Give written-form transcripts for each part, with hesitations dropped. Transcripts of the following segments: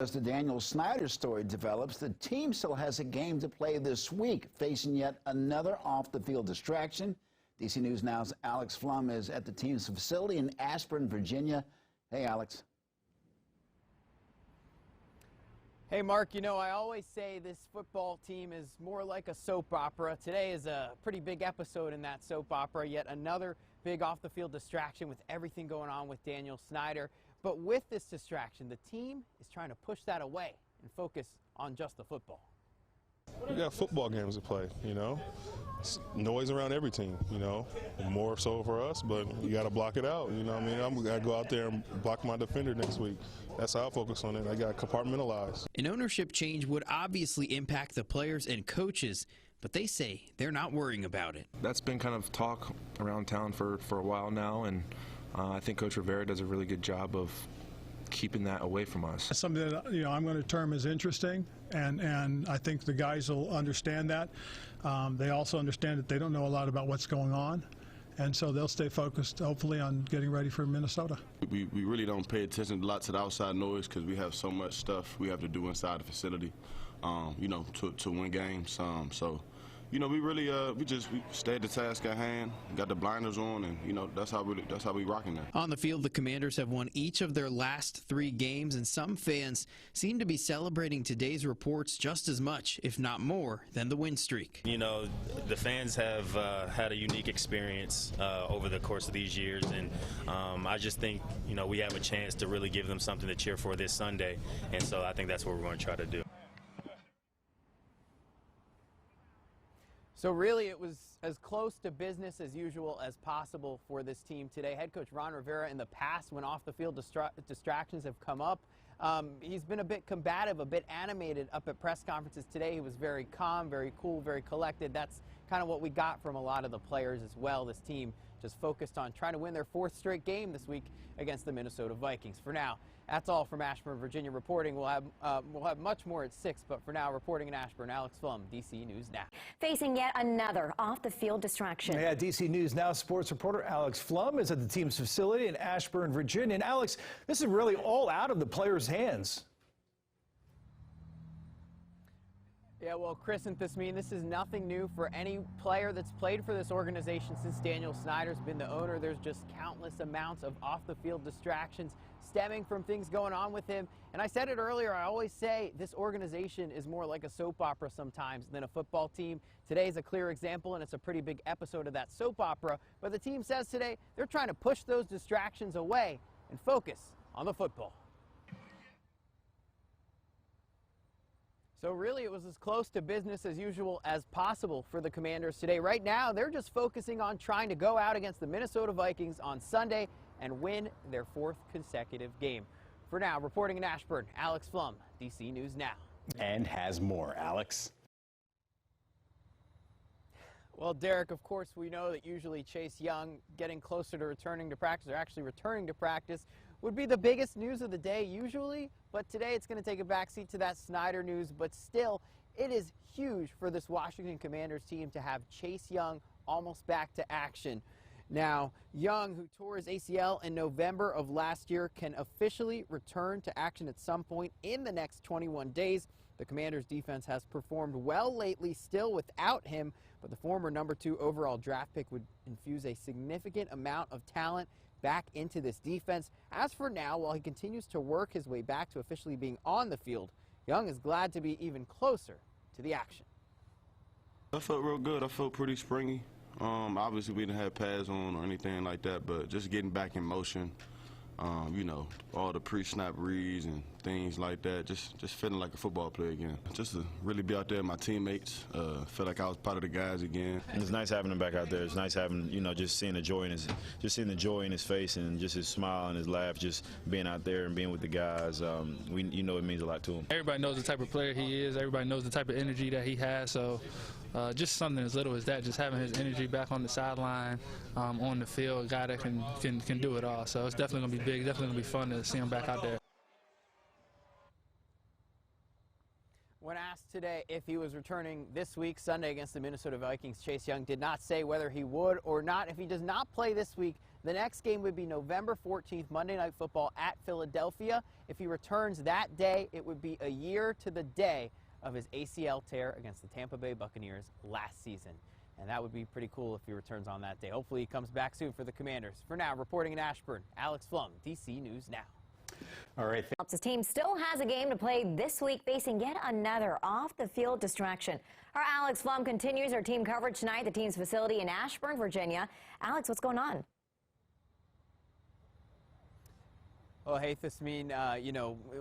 As the Daniel Snyder story develops, the team still has a game to play this week, facing yet another off-the-field distraction. DC News Now's Alex Flum is at the team's facility in Ashburn, Virginia. Hey, Alex. Hey, Mark, you know, I always say this football team is more like a soap opera. Today is a pretty big episode in that soap opera, yet another big off-the-field distraction with everything going on with Daniel Snyder. But with this distraction, the team is trying to push that away and focus on just the football. We got football games to play, you know. It's noise around every team, you know. More so for us, but you got to block it out, you know what I mean? I'm going to go out there and block my defender next week. That's how I focus on it. I got to compartmentalize. An ownership change would obviously impact the players and coaches, but they say they're not worrying about it. That's been kind of talk around town for a while now, and I think Coach Rivera does a really good job of keeping that away from us. Something that I'm going to term as interesting, and I think the guys will understand that. They also understand that they don't know a lot about what's going on, and so they'll stay focused, hopefully, on getting ready for Minnesota. We really don't pay attention a lot to the outside noise because we have so much stuff we have to do inside the facility, you know, to win games. So, you know, we really we stay at the task at hand, got the blinders on, and you know that's how we rocking there. On the field, the Commanders have won each of their last 3 games, and some fans seem to be celebrating today's reports just as much, if not more, than the win streak. You know, the fans have had a unique experience over the course of these years, and I just think, you know, we have a chance to really give them something to cheer for this Sunday, and so I think that's what we're going to try to do. So really, it was as close to business as usual as possible for this team today. Head coach Ron Rivera, in the past, when off-the-field distractions have come up, he's been a bit combative, a bit animated up at press conferences today. He was very calm, very cool, very collected. That's kind of what we got from a lot of the players as well. This team just focused on trying to win their 4th straight game this week against the Minnesota Vikings. For now, that's all from Ashburn, Virginia. Reporting. We'll have much more at 6, but for now, reporting in Ashburn, Alex Flum, DC News Now. Facing yet another off-the-field distraction. Yeah, DC News Now sports reporter Alex Flum is at the team's facility in Ashburn, Virginia. And Alex, this is really all out of the players' hands. Yeah, well, Chris and Thesmeen, this is nothing new for any player that's played for this organization since Daniel Snyder's been the owner. There's just countless amounts of off-the-field distractions stemming from things going on with him. And I said it earlier, I always say this organization is more like a soap opera sometimes than a football team. Today is a clear example, and it's a pretty big episode of that soap opera. But the team says today they're trying to push those distractions away and focus on the football. So really, it was as close to business as usual as possible for the Commanders today. Right now, they're just focusing on trying to go out against the Minnesota Vikings on Sunday and win their 4th consecutive game. For now, reporting in Ashburn, Alex Flum, DC News Now. And has more. Alex. Well, Derek, of course, we know that usually Chase Young getting closer to returning to practice, or actually returning to practice, would be the biggest news of the day usually, but today it's going to take a backseat to that Snyder news. But still, it is huge for this Washington Commanders team to have Chase Young almost back to action. Now, Young, who tore his ACL in November of last year, can officially return to action at some point in the next 21 days. The Commanders' defense has performed well lately, still without him, but the former #2 overall draft pick would infuse a significant amount of talent back into this defense. As for now, while he continues to work his way back to officially being on the field, Young is glad to be even closer to the action. I felt real good. I felt pretty springy. Obviously, we didn't have pads on or anything like that, but just getting back in motion, you know, all the pre-snap reads and things like that, just feeling like a football player again. Just to really be out there with my teammates, feel like I was part of the guys again. And it's nice having him back out there. It's nice having, you know, just seeing the joy in his face and just his smile and his laugh, just being out there and being with the guys. You know, it means a lot to him. Everybody knows the type of player he is. Everybody knows the type of energy that he has. So just something as little as that, just having his energy back on the sideline, on the field, a guy that can do it all. So it's definitely going to be big, definitely going to be fun to see him back out there. When asked today if he was returning this week, Sunday, against the Minnesota Vikings, Chase Young did not say whether he would or not. If he does not play this week, The next game would be November 14th, Monday Night Football at Philadelphia. If he returns that day, it would be a year to the day of his ACL tear against the Tampa Bay Buccaneers last season. And that would be pretty cool if he returns on that day. Hopefully he comes back soon for the Commanders. For now, reporting in Ashburn, Alex Flum, DC News Now. All right. His team still has a game to play this week, facing yet another off-the-field distraction. Our Alex Flum continues our team coverage tonight, the team's facility in Ashburn, Virginia. Alex, what's going on? Well, hey, Thasmeen,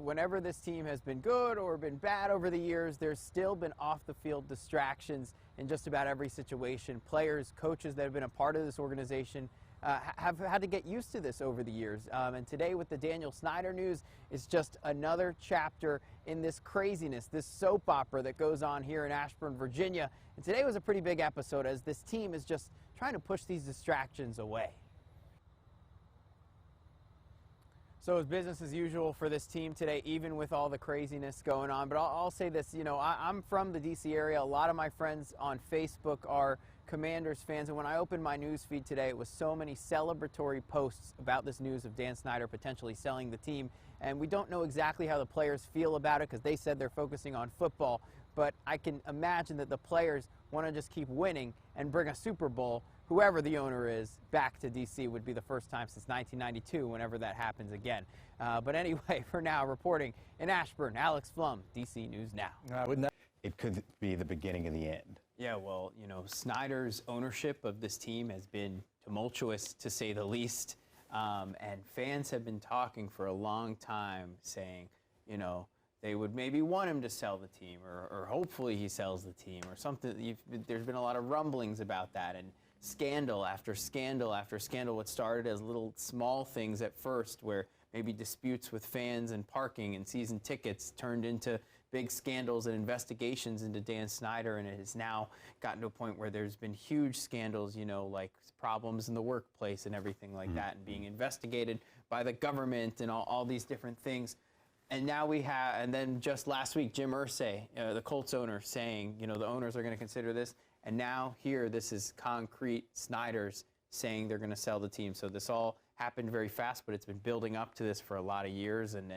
whenever this team has been good or been bad over the years, there's still been off-the-field distractions in just about every situation. Players, coaches that have been a part of this organization have had to get used to this over the years. And today with the Daniel Snyder news is just another chapter in this craziness, this soap opera that goes on here in Ashburn, Virginia. And today was a pretty big episode as this team is just trying to push these distractions away. So it's business as usual for this team today, even with all the craziness going on. But I'll say this, I'm from the D.C. area. A lot of my friends on Facebook are Commanders fans. And when I opened my news feed today, it was so many celebratory posts about this news of Dan Snyder potentially selling the team. And we don't know exactly how the players feel about it because they said they're focusing on football. But I can imagine that the players want to just keep winning and bring a Super Bowl. Whoever the owner is, back to D.C. would be the first time since 1992, whenever that happens again. But anyway, for now, reporting in Ashburn, Alex Flum, D.C. News Now. It could be the beginning of the end. Yeah, well, Snyder's ownership of this team has been tumultuous, to say the least. And fans have been talking for a long time, saying, they would maybe want him to sell the team, or hopefully he sells the team, or something. There's been a lot of rumblings about that, and scandal after scandal after scandal. What started as little small things at first, where maybe disputes with fans and parking and season tickets turned into big scandals and investigations into Dan Snyder, and it has now gotten to a point where there's been huge scandals, like problems in the workplace and everything like that, and being investigated by the government and all these different things. And now and then just last week, Jim Irsay, the Colts owner, saying, the owners are going to consider this. And now here, this is concrete. Snyder's saying they're going to sell the team. So this all happened very fast, but it's been building up to this for a lot of years, and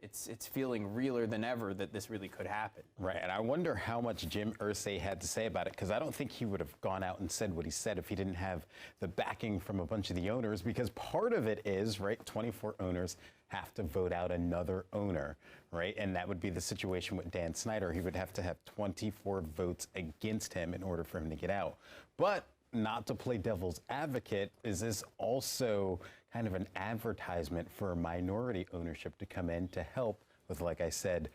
it's feeling realer than ever that this really could happen. Right, and I wonder how much Jim Irsay had to say about it, because I don't think he would have gone out and said what he said if he didn't have the backing from a bunch of the owners, because part of it is, 24 owners have to vote out another owner, right? And that would be the situation with Dan Snyder. He would have to have 24 votes against him in order for him to get out. But not to play devil's advocate, is this also kind of an advertisement for minority ownership to come in to help with, like I said,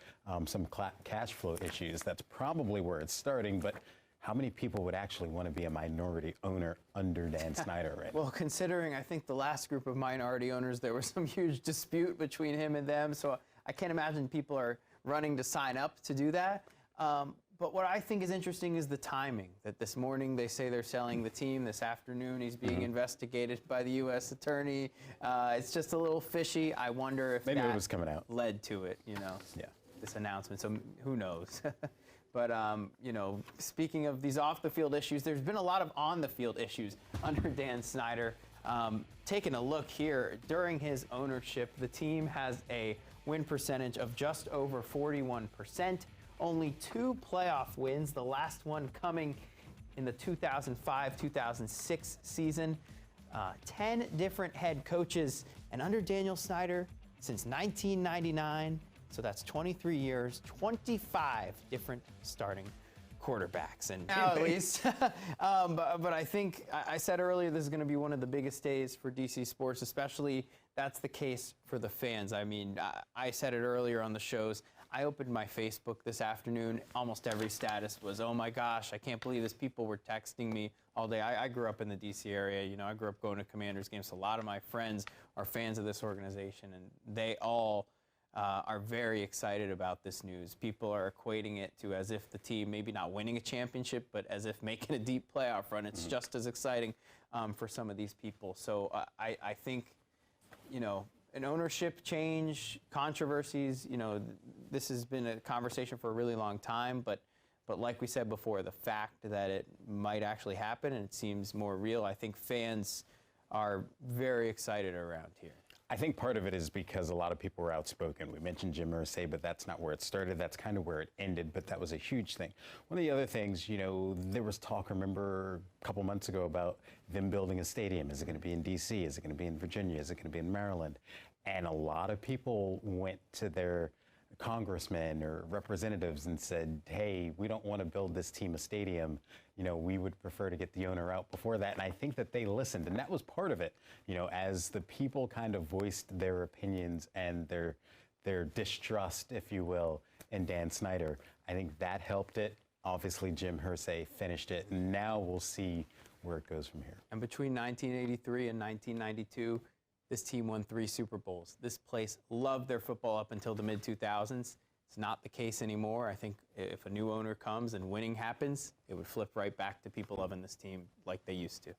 some cash flow issues? That's probably where it's starting, but how many people would actually want to be a minority owner under Dan Snyder right now? Well, considering I think the last group of minority owners, there was some huge dispute between him and them, so I can't imagine people are running to sign up to do that. But what I think is interesting is the timing, that this morning they say they're selling the team. This afternoon he's being investigated by the U.S. attorney. It's just a little fishy. I wonder if maybe it was coming out, led to it, this announcement. So who knows? But, speaking of these off-the-field issues, there's been a lot of on-the-field issues under Dan Snyder. Taking a look here, during his ownership, the team has a win percentage of just over 41%. Only 2 playoff wins, the last one coming in the 2005-2006 season. 10 different head coaches, and under Daniel Snyder, since 1999, so that's 23 years, 25 different starting quarterbacks. And now at least, but I think, I said earlier, this is going to be one of the biggest days for DC sports, especially that's the case for the fans. I mean, I said it earlier on the shows. I opened my Facebook this afternoon. Almost every status was, oh my gosh, I can't believe this. People were texting me all day. I grew up in the DC area. I grew up going to Commanders games. So a lot of my friends are fans of this organization, and they all are very excited about this news. People are equating it to as if the team maybe not winning a championship, but as if making a deep playoff run. It's just as exciting for some of these people. So I think, an ownership change, controversies, this has been a conversation for a really long time, but like we said before, the fact that it might actually happen and it seems more real, I think fans are very excited around here. I think part of it is because a lot of people were outspoken. We mentioned Jim Irsay, but that's not where it started. That's kind of where it ended, but that was a huge thing. One of the other things, you know, there was talk, remember, a couple months ago about them building a stadium. Is it going to be in D.C.? Is it going to be in Virginia? Is it going to be in Maryland? And a lot of people went to their congressmen or representatives and said, hey, we don't want to build this team a stadium. You know, we would prefer to get the owner out before that. And I think that they listened, and that was part of it. You know, as the people kind of voiced their opinions and their distrust, if you will, in Dan Snyder, I think that helped it. Obviously, Jim Irsay finished it, and now we'll see where it goes from here. And between 1983 and 1992, this team won 3 Super Bowls. This place loved their football up until the mid-2000s. It's not the case anymore. I think if a new owner comes and winning happens, it would flip right back to people loving this team like they used to.